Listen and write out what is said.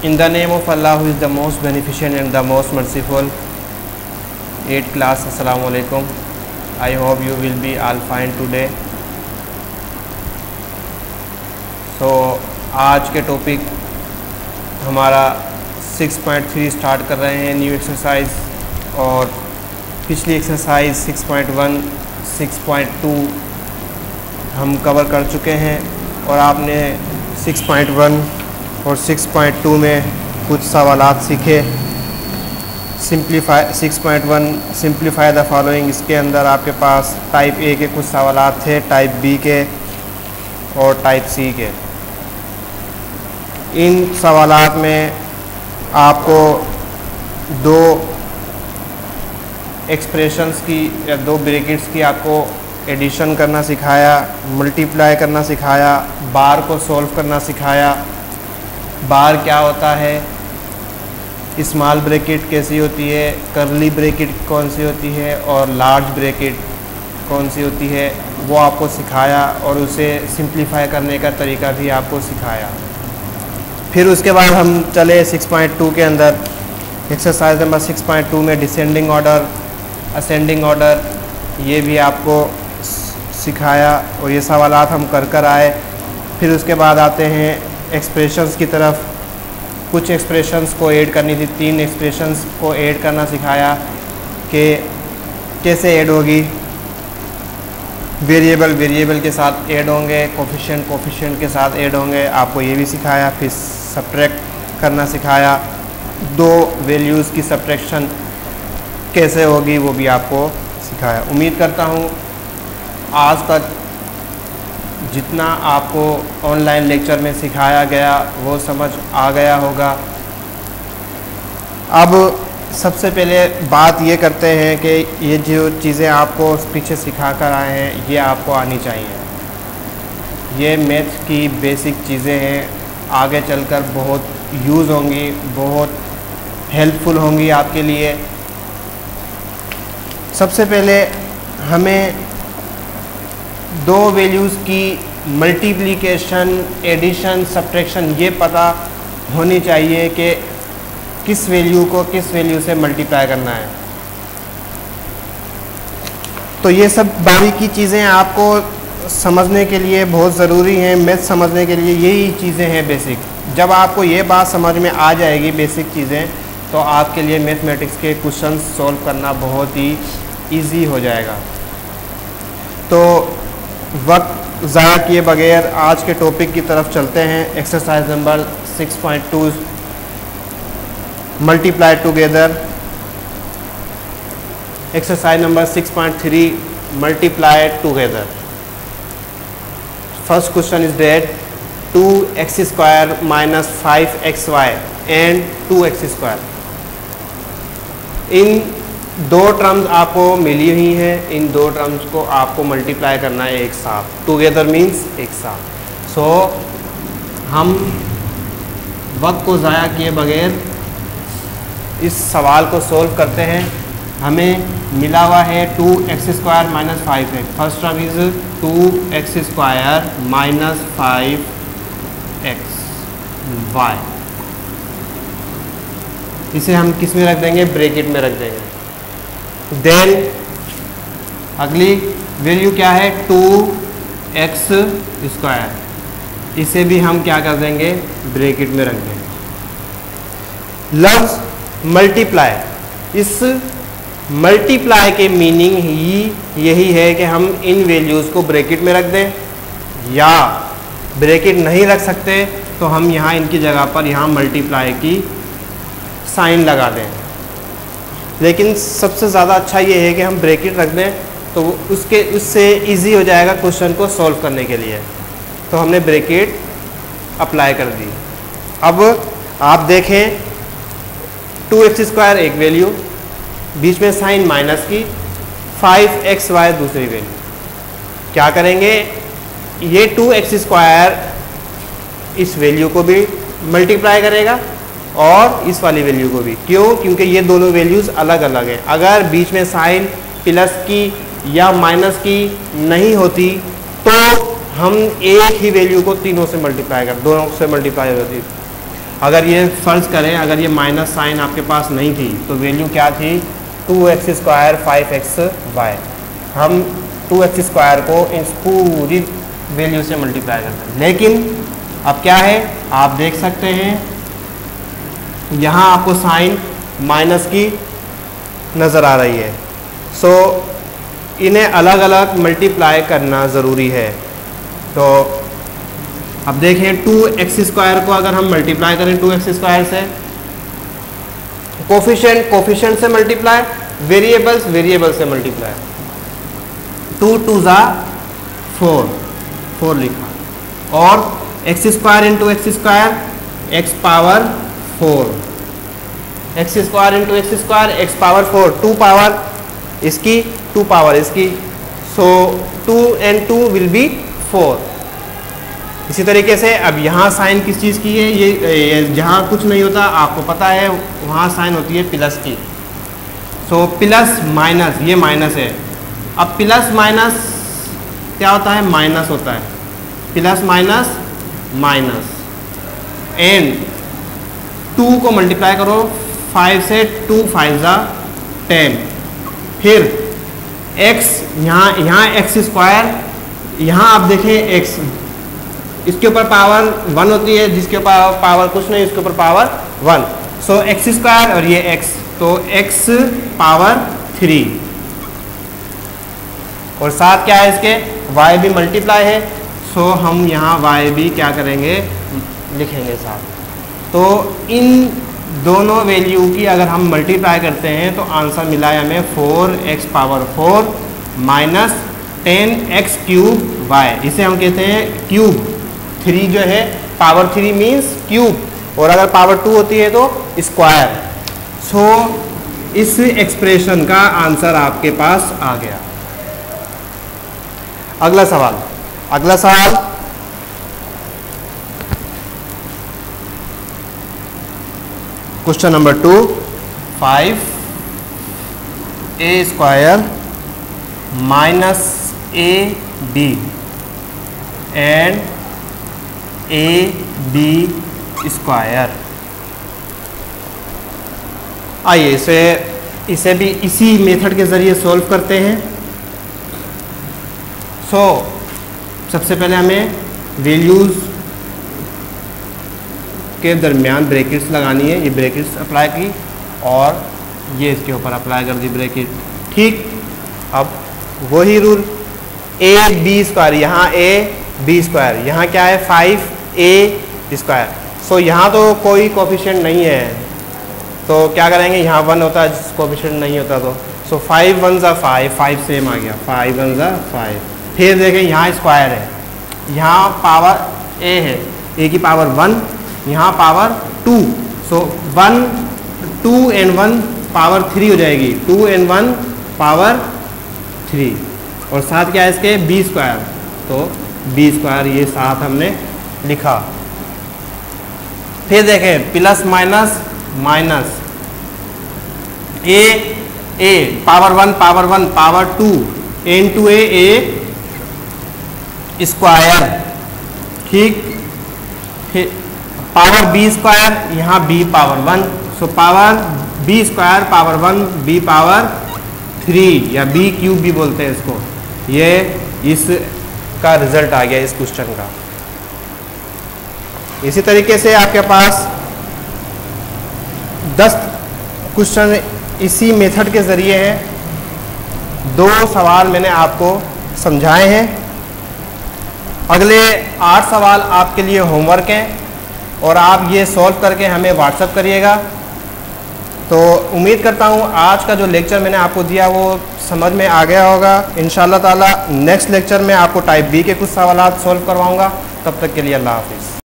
In the name of Allah, who is the most beneficent and the most merciful. 8th class, Assalamu alaikum. I hope you will be all fine today. So आज के topic हमारा 6.3 start कर रहे हैं new exercise, और पिछली exercise 6.1, 6.2 हम cover कर चुके हैं, और आपने 6.1 और 6.2 में कुछ सवालात सीखे। सिंप्लीफाई 6.1 सिंप्लीफाई द फॉलोइंग, इसके अंदर आपके पास टाइप ए के कुछ सवालात थे, टाइप बी के और टाइप सी के। इन सवालात में आपको दो एक्सप्रेशंस की या दो ब्रैकेट्स की आपको एडिशन करना सिखाया, मल्टीप्लाई करना सिखाया, बार को सॉल्व करना सिखाया। बार क्या होता है, स्मॉल ब्रैकेट कैसी होती है, कर्ली ब्रैकेट कौन सी होती है और लार्ज ब्रैकेट कौन सी होती है, वो आपको सिखाया, और उसे सिंप्लीफाई करने का तरीका भी आपको सिखाया। फिर उसके बाद हम चले 6.2 के अंदर। एक्सरसाइज नंबर 6.2 में डिसेंडिंग ऑर्डर, असेंडिंग ऑर्डर, ये भी आपको सिखाया, और ये सवालात हम कर आए। फिर उसके बाद आते हैं एक्सप्रेशंस की तरफ। कुछ एक्सप्रेशंस को ऐड करनी थी, 3 एक्सप्रेशंस को ऐड करना सिखाया कि कैसे ऐड होगी। वेरिएबल के साथ ऐड होंगे, कोफिशिएंट के साथ ऐड होंगे, आपको ये भी सिखाया। फिर सब्ट्रैक्ट करना सिखाया, 2 वैल्यूज़ की सब्ट्रैक्शन कैसे होगी वो भी आपको सिखाया। उम्मीद करता हूँ आज तक जितना आपको ऑनलाइन लेक्चर में सिखाया गया वो समझ आ गया होगा। अब सबसे पहले बात ये करते हैं कि ये जो चीज़ें आपको पीछे सिखा कर आए हैं ये आपको आनी चाहिए। ये मैथ की बेसिक चीज़ें हैं, आगे चलकर बहुत यूज़ होंगी, बहुत हेल्पफुल होंगी आपके लिए। सबसे पहले हमें 2 वैल्यूज़ की मल्टीप्लिकेशन, एडिशन, सब्ट्रैक्शन ये पता होनी चाहिए कि किस वैल्यू को किस वैल्यू से मल्टीप्लाई करना है। तो ये सब बारीकी चीज़ें आपको समझने के लिए बहुत ज़रूरी हैं, मैथ समझने के लिए यही चीज़ें हैं बेसिक। जब आपको ये बात समझ में आ जाएगी बेसिक चीज़ें, तो आपके लिए मैथमेटिक्स के क्वेश्चन सॉल्व करना बहुत ही ईजी हो जाएगा। तो वक्त ज़ाया किए बगैर आज के टॉपिक की तरफ चलते हैं। Exercise number 6.2 multiply together. Exercise number 6.3 multiply together. First question is that 2x² minus 5xy and 2x²। In 2 terms आपको मिली हुई हैं, इन 2 टर्म्स को आपको मल्टीप्लाई करना है एक साथ। टुगेदर मीन्स एक साथ। सो हम वक्त को ज़ाया किए बगैर इस सवाल को सॉल्व करते हैं। हमें मिला हुआ है 2x² minus 5x। First term is 2x² minus 5xy। इसे हम किस में रख देंगे, ब्रैकेट में रख देंगे। देन अगली वैल्यू क्या है, 2x²। इसे भी हम क्या कर देंगे, ब्रैकेट में रख देंगे। लफ्ज़ मल्टीप्लाई, इस मल्टीप्लाई के मीनिंग ही यही है कि हम इन वैल्यूज़ को ब्रैकेट में रख दें, या ब्रैकेट नहीं रख सकते तो हम यहाँ इनकी जगह पर यहाँ मल्टीप्लाई की साइन लगा दें। लेकिन सबसे ज़्यादा अच्छा ये है कि हम ब्रैकेट रख दें, तो उससे इजी हो जाएगा क्वेश्चन को सॉल्व करने के लिए। तो हमने ब्रैकेट अप्लाई कर दी। अब आप देखें 2x² एक वैल्यू, बीच में साइन माइनस की, 5xy दूसरी वैल्यू। क्या करेंगे, ये 2x² इस वैल्यू को भी मल्टीप्लाई करेगा और इस वाली वैल्यू को भी। क्यों? क्योंकि ये दोनों वैल्यूज़ अलग अलग हैं। अगर बीच में साइन प्लस की या माइनस की नहीं होती तो हम एक ही वैल्यू को तीनों से मल्टीप्लाई कर, दोनों से मल्टीप्लाई होती। अगर ये फर्ज करें, अगर ये माइनस साइन आपके पास नहीं थी तो वैल्यू क्या थी, 2x² 5xy। हम 2x² को इस पूरी वैल्यू से मल्टीप्लाई करते हैं। लेकिन अब क्या है, आप देख सकते हैं यहाँ आपको साइन माइनस की नज़र आ रही है। सो इन्हें अलग अलग मल्टीप्लाई करना ज़रूरी है। तो अब देखें 2x² को अगर हम मल्टीप्लाई करें 2x² से, कोफिशिएंट से मल्टीप्लाई, वेरिएबल से मल्टीप्लाई। 2 2 ज़ा 4 लिखा, और x² into x² x power 4, x² into x² x power 4, 2 power इसकी 2 पावर इसकी, सो 2 and 2 विल बी 4। इसी तरीके से अब यहाँ साइन किस चीज़ की है, ये जहाँ कुछ नहीं होता आपको पता है वहाँ साइन होती है प्लस की। सो प्लस माइनस, ये माइनस है। अब प्लस माइनस क्या होता है, माइनस होता है, प्लस माइनस माइनस। एंड 2 को मल्टीप्लाई करो 5 से, 2 5 ज़ा 10। फिर x, यहाँ x², यहाँ आप देखें x, इसके ऊपर पावर 1 होती है, जिसके ऊपर पावर कुछ नहीं, इसके ऊपर पावर 1। सो x² और ये x, तो x पावर 3, और साथ क्या है इसके, y भी मल्टीप्लाई है। सो हम यहाँ y भी क्या करेंगे, लिखेंगे साथ। तो इन दोनों वैल्यू की अगर हम मल्टीप्लाई करते हैं तो आंसर मिला है हमें 4x power 4 minus 10x³ y। इसे हम कहते हैं क्यूब। 3 जो है पावर 3 मीन्स क्यूब, और अगर पावर 2 होती है तो स्क्वायर। सो इस एक्सप्रेशन का आंसर आपके पास आ गया। अगला सवाल question number 2, 5a² minus ab and ab²। आइए इसे भी इसी मेथड के ज़रिए सॉल्व करते हैं। सो सबसे पहले हमें वैल्यूज़ के दरमियान ब्रैकेट्स लगानी है। ये ब्रैकेट्स अप्लाई की और ये इसके ऊपर अप्लाई कर दी ब्रैकेट। ठीक, अब वही रूल ab², यहाँ ab², यहाँ क्या है 5a²। सो यहाँ तो कोई कोफिशिएंट नहीं है, तो क्या करेंगे, यहाँ 1 होता है, कोफिशिएंट नहीं होता तो। सो 5 1 ज़ा 5, 5 सेम आ गया, 5 1 ज़ा 5। फिर देखें यहाँ स्क्वायर है, यहाँ पावर a है, a की पावर 1, यहाँ पावर 2। सो 1 2 and 1 पावर 3 हो जाएगी, 2 and 1 पावर 3, और साथ क्या है इसके b², तो b² ये साथ हमने लिखा। फिर देखें plus minus minus, a power 1 power 2 into a² ठीक। फिर पावर b², यहाँ b power 1, so power b² power 1 b power 3 या b³ भी बोलते हैं इसको। ये इसका रिजल्ट आ गया इस क्वेश्चन का। इसी तरीके से आपके पास 10 क्वेश्चन इसी मेथड के ज़रिए हैं। 2 सवाल मैंने आपको समझाए हैं। अगले 8 सवाल आपके लिए होमवर्क हैं और आप ये सॉल्व करके हमें व्हाट्सएप करिएगा। तो उम्मीद करता हूँ आज का जो लेक्चर मैंने आपको दिया वो समझ में आ गया होगा। इंशाल्लाह ताला नेक्स्ट लेक्चर में आपको टाइप बी के कुछ सवाल सॉल्व करवाऊँगा। तब तक के लिए अल्लाह हाफिज़।